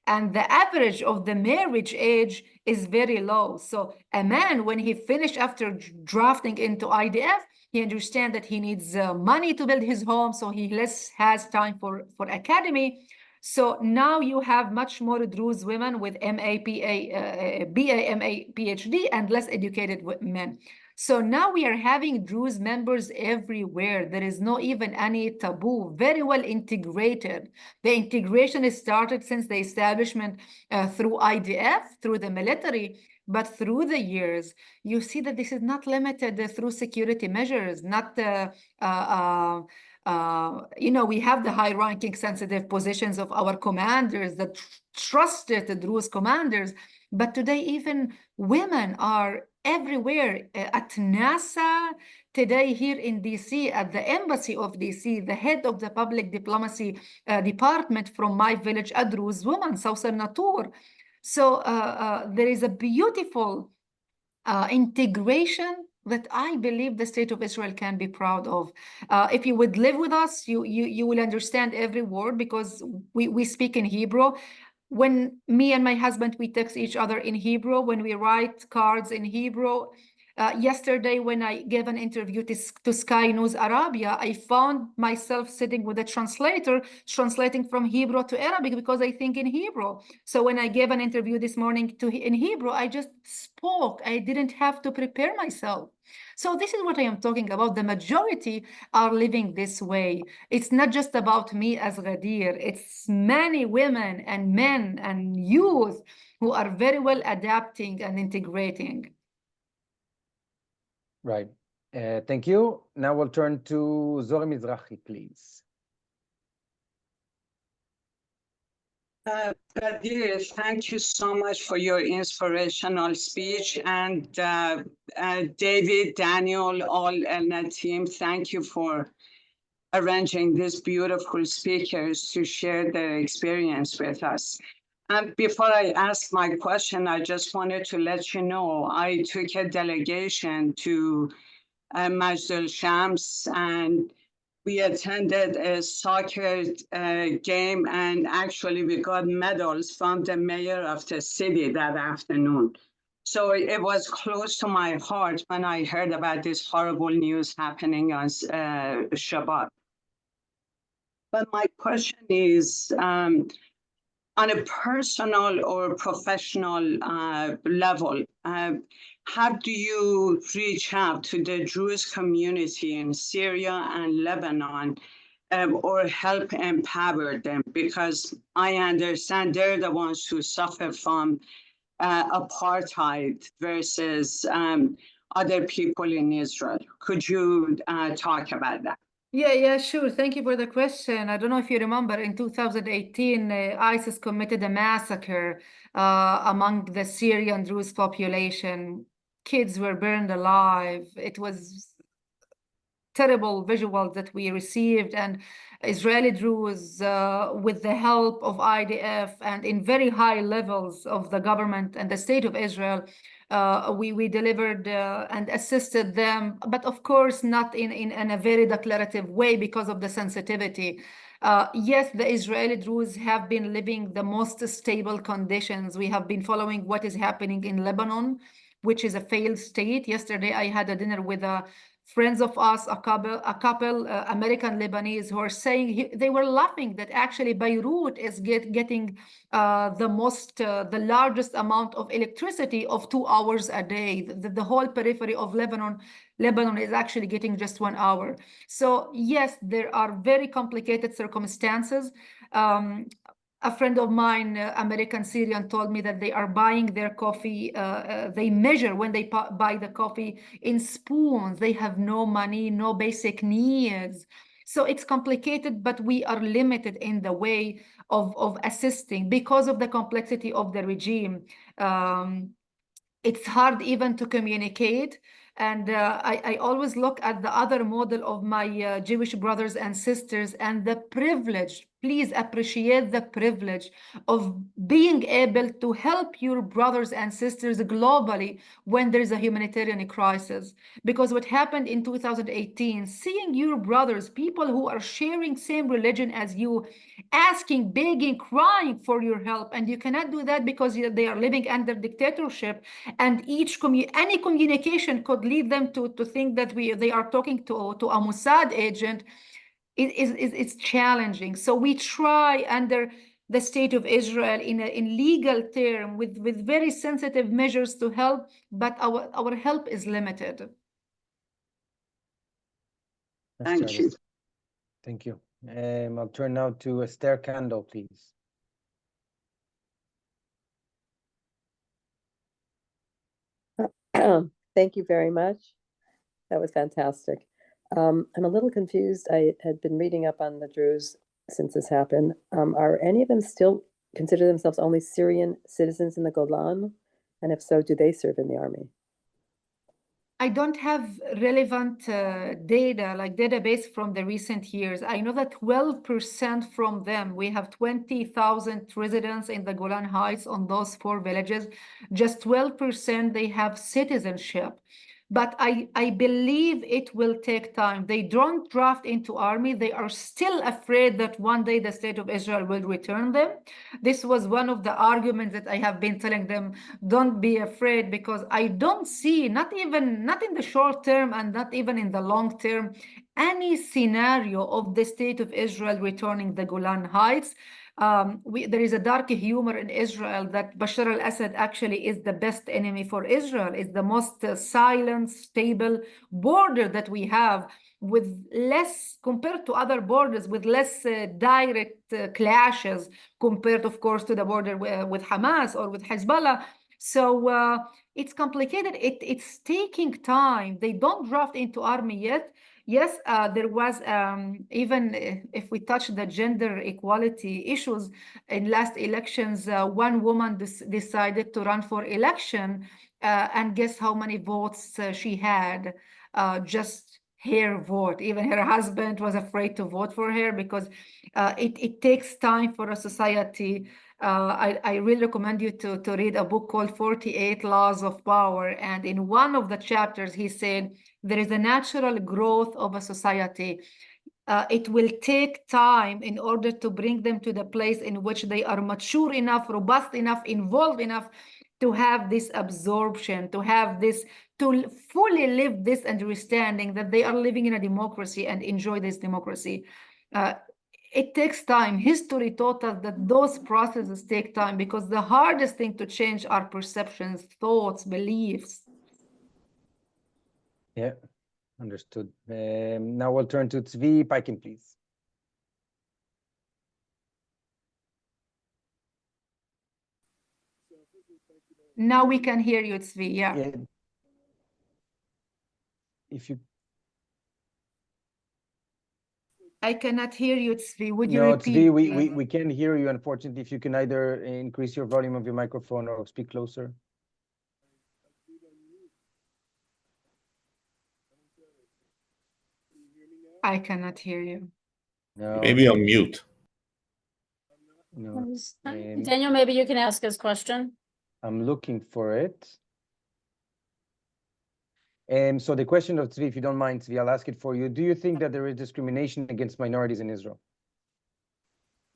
And the average of the marriage age is very low. So a man, when he finished after drafting into IDF, he understands that he needs money to build his home, so he less has time for academy. So now you have much more Druze women with MA, PA, BA, MA, PhD, and less educated men. So now we are having Druze members everywhere. There is no even any taboo, very well integrated. The integration is started since the establishment through IDF, through the military, but through the years, you see that this is not limited through security measures, not We have the high-ranking sensitive positions of our commanders, the trusted Druze commanders, but today even women are everywhere at NASA, today here in DC, at the embassy of DC, the head of the public diplomacy department from my village, a Druze woman, Southern Natur. So there is a beautiful integration that I believe the state of Israel can be proud of. If you would live with us, you will understand every word because we speak in Hebrew. When me and my husband, we text each other in Hebrew, when we write cards in Hebrew. Yesterday, when I gave an interview to Sky News Arabia, I found myself sitting with a translator, translating from Hebrew to Arabic because I think in Hebrew. So when I gave an interview this morning in Hebrew, I just spoke. I didn't have to prepare myself. So this is what I am talking about. The majority are living this way. It's not just about me as Gadeer. It's many women and men and youth who are very well adapting and integrating. Right. Thank you. Now we'll turn to Zori Mizrahi, please. Gadeer, thank you so much for your inspirational speech. And David, Daniel, all ELNET team, thank you for arranging these beautiful speakers to share their experience with us. And before I ask my question, I just wanted to let you know, I took a delegation to Majd al-Shams, and we attended a soccer game, and actually we got medals from the mayor of the city that afternoon. So it was close to my heart when I heard about this horrible news happening on Shabbat. But my question is, on a personal or professional level, how do you reach out to the Druze community in Syria and Lebanon or help empower them? Because I understand they're the ones who suffer from apartheid versus other people in Israel. Could you talk about that? Yeah, sure. Thank you for the question. I don't know if you remember, in 2018, ISIS committed a massacre among the Syrian Druze population. Kids were burned alive. It was terrible visuals that we received, and Israeli Druze, with the help of IDF and in very high levels of the government and the state of Israel, we delivered and assisted them, but of course not in a very declarative way because of the sensitivity. Yes, the Israeli Druze have been living the most stable conditions. We have been following what is happening in Lebanon, which is a failed state. Yesterday, I had a dinner with friends of us, a couple American Lebanese, who are saying they were laughing that actually Beirut is getting the largest amount of electricity of 2 hours a day. The whole periphery of Lebanon is actually getting just 1 hour. So yes, there are very complicated circumstances. A friend of mine, American Syrian, told me that they are buying their coffee. They measure when they buy the coffee in spoons. They have no money, no basic needs. So it's complicated, but we are limited in the way of assisting because of the complexity of the regime. It's hard even to communicate. And I always look at the other model of my Jewish brothers and sisters and the privilege. Please appreciate the privilege of being able to help your brothers and sisters globally when there's a humanitarian crisis. Because what happened in 2018, seeing your brothers, people who are sharing same religion as you, asking, begging, crying for your help, and you cannot do that because they are living under dictatorship, and any communication could lead them to think that they are talking to a Mossad agent. It's challenging. So we try under the state of Israel in legal term with very sensitive measures to help, but our help is limited. Thank you. Thank you. I'll turn now to Esther Kando, please. Thank you very much. That was fantastic. I'm a little confused. I had been reading up on the Druze since this happened. Are any of them still consider themselves only Syrian citizens in the Golan? And if so, do they serve in the army? I don't have relevant data, like database from the recent years. I know that 12% from them, we have 20,000 residents in the Golan Heights on those 4 villages. Just 12% they have citizenship. But I believe it will take time. They don't draft into army. They are still afraid that one day the state of Israel will return them. This was one of the arguments that I have been telling them, don't be afraid, because I don't see, not in the short term and not even in the long term, any scenario of the state of Israel returning the Golan Heights. There is a dark humor in Israel that Bashar al-Assad actually is the best enemy for Israel. It's the most silent, stable border that we have, with less, compared to other borders, with less direct clashes, compared, of course, to the border with Hamas or with Hezbollah. So it's complicated. It's taking time. They don't draft into army yet. Yes, there was, even if we touch the gender equality issues, in last elections, one woman decided to run for election, and guess how many votes she had? Just her vote. Even her husband was afraid to vote for her, because it takes time for a society. I really recommend you to read a book called 48 Laws of Power. And in one of the chapters, he said, there is a natural growth of a society. It will take time in order to bring them to the place in which they are mature enough, robust enough, involved enough to have this absorption, to have this, to fully live this understanding that they are living in a democracy and enjoy this democracy. It takes time. History taught us that those processes take time, because the hardest thing to change are perceptions, thoughts, beliefs. Yeah, understood. Now we'll turn to Tzvi Paikin, please. Now we can hear you, Tzvi. Yeah. If you... I cannot hear you, Tzvi. Would you No, repeat? Tzvi, we can't hear you, unfortunately. If you can either increase your volume of your microphone or speak closer. I cannot hear you. No. Maybe on mute. No. Daniel, maybe you can ask his question. I'm looking for it. So the question of Tzvi, if you don't mind, Tzvi, I'll ask it for you. Do you think that there is discrimination against minorities in Israel?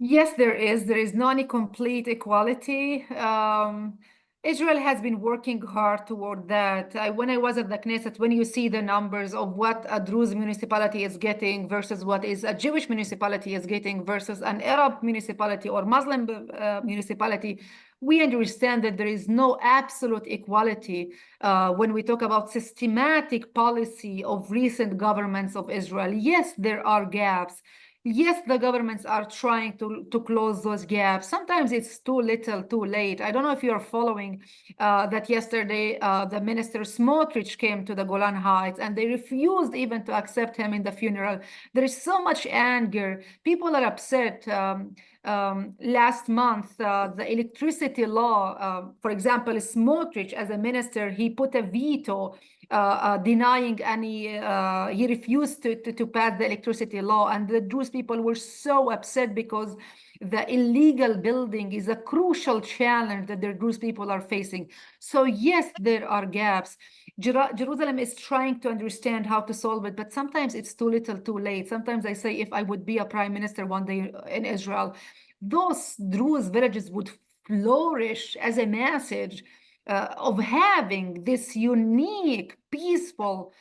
Yes, there is. There is not a complete equality. Israel has been working hard toward that. When I was at the Knesset, when you see the numbers of what a Druze municipality is getting versus what is a Jewish municipality is getting versus an Arab municipality or Muslim municipality, we understand that there is no absolute equality when we talk about systematic policy of recent governments of Israel. Yes, there are gaps. Yes, the governments are trying to close those gaps. Sometimes it's too little, too late. I don't know if you're following that yesterday, the minister Smotrich came to the Golan Heights and they refused even to accept him in the funeral. There is so much anger. People are upset. Last month, the electricity law, for example, Smotrich, as a minister, he put a veto denying any, he refused to pass the electricity law. And the Jewish people were so upset because the illegal building is a crucial challenge that the Druze people are facing. So yes, there are gaps. Jerusalem is trying to understand how to solve it, but sometimes it's too little, too late. Sometimes I say, if I would be a prime minister one day in Israel, those Druze villages would flourish as a message of having this unique, peaceful,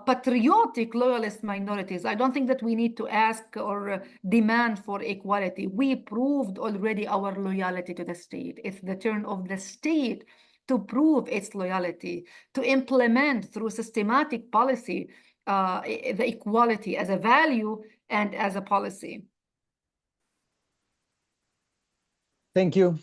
patriotic, loyalist minorities. I don't think that we need to ask or demand for equality. We proved already our loyalty to the state. It's the turn of the state to prove its loyalty, to implement through systematic policy the equality as a value and as a policy. Thank you.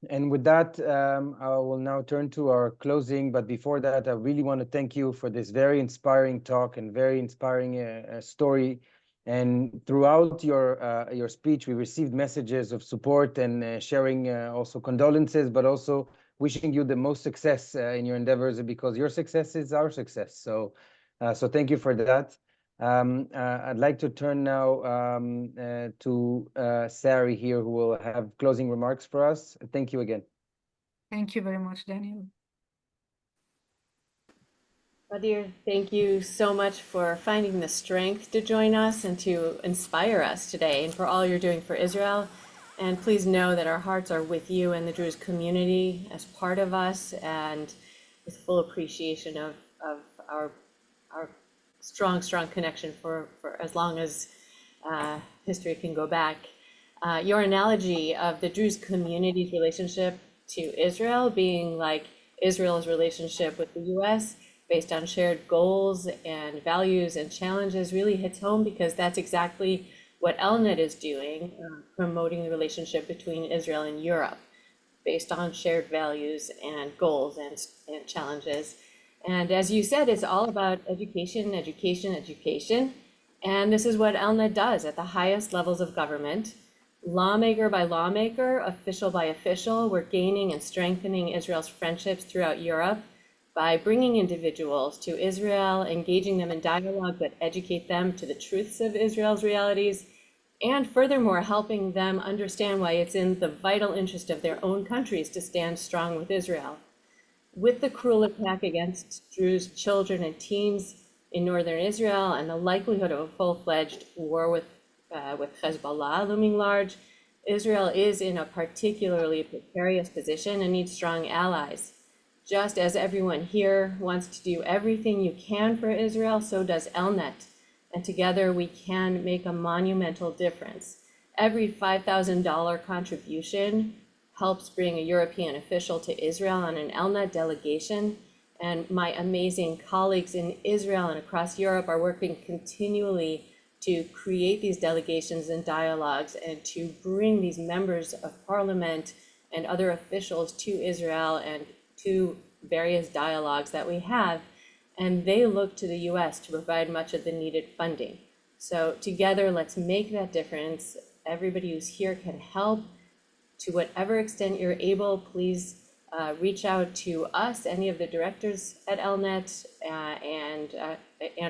And with that, I will now turn to our closing. But before that, I really want to thank you for this very inspiring talk and very inspiring story. And throughout your speech, we received messages of support and sharing also condolences, but also wishing you the most success in your endeavors, because your success is our success. So thank you for that. I'd like to turn now to Sari here, who will have closing remarks for us. Thank you again. Thank you very much, Daniel. Gadeer, thank you so much for finding the strength to join us and to inspire us today, and for all you're doing for Israel. And please know that our hearts are with you and the Druze community as part of us, and with full appreciation of our strong connection for as long as history can go back. Your analogy of the Druze community's relationship to Israel being like Israel's relationship with the US, based on shared goals and values and challenges, really hits home, because that's exactly what ELNET is doing, promoting the relationship between Israel and Europe, based on shared values and goals and challenges. And as you said, it's all about education. And this is what ELNET does at the highest levels of government. Lawmaker by lawmaker, official by official, we're gaining and strengthening Israel's friendships throughout Europe by bringing individuals to Israel, engaging them in dialogue that educate them to the truths of Israel's realities, and furthermore, helping them understand why it's in the vital interest of their own countries to stand strong with Israel. With the cruel attack against Druze children and teens in northern Israel and the likelihood of a full-fledged war with Hezbollah looming large, Israel is in a particularly precarious position and needs strong allies. Just as everyone here wants to do everything you can for Israel, so does ELNET. And together we can make a monumental difference. Every $5,000 contribution helps bring a European official to Israel on an ELNET delegation. And my amazing colleagues in Israel and across Europe are working continually to create these delegations and dialogues and to bring these members of parliament and other officials to Israel and to various dialogues that we have, and they look to the US to provide much of the needed funding. So together, let's make that difference. Everybody who's here can help. To whatever extent you're able, please reach out to us, any of the directors at ELNET, and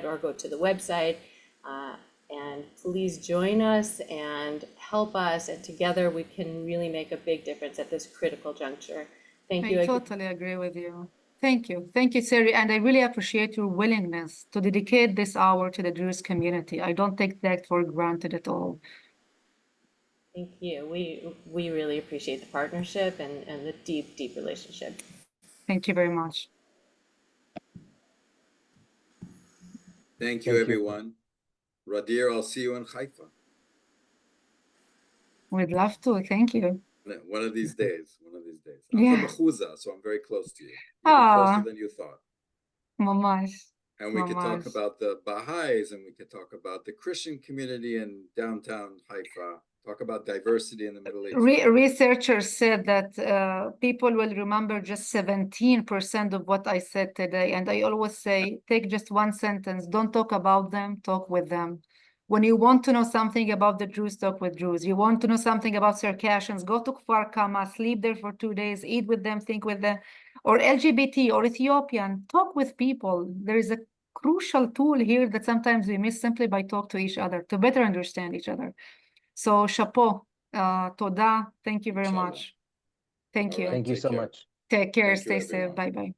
or go to the website, and please join us and help us, and together we can really make a big difference at this critical juncture. Thank you. I totally agree with you. Thank you, Sari, and I really appreciate your willingness to dedicate this hour to the Druze community. I don't take that for granted at all. Thank you. We really appreciate the partnership and the deep relationship. Thank you very much. Thank you, everyone. Gadeer, I'll see you in Haifa. We'd love to. Thank you. One of these days. I'm from Achuza, so I'm very close to you. Even closer than you thought. Mamash. And we could talk about the Baha'is, and we could talk about the Christian community in downtown Haifa, talk about diversity in the Middle East. Researchers said that people will remember just 17% of what I said today. And I always say, take just one sentence. Don't talk about them, talk with them. When you want to know something about the Druze, talk with Druze. You want to know something about Circassians, go to Kfar Kama, sleep there for 2 days, eat with them, think with them. Or LGBT or Ethiopian, talk with people. There is a crucial tool here that sometimes we miss simply by talk to each other, to better understand each other. So, chapeau, toda, thank you very much. Thank you. Thank you so much. Take care, stay safe, bye-bye.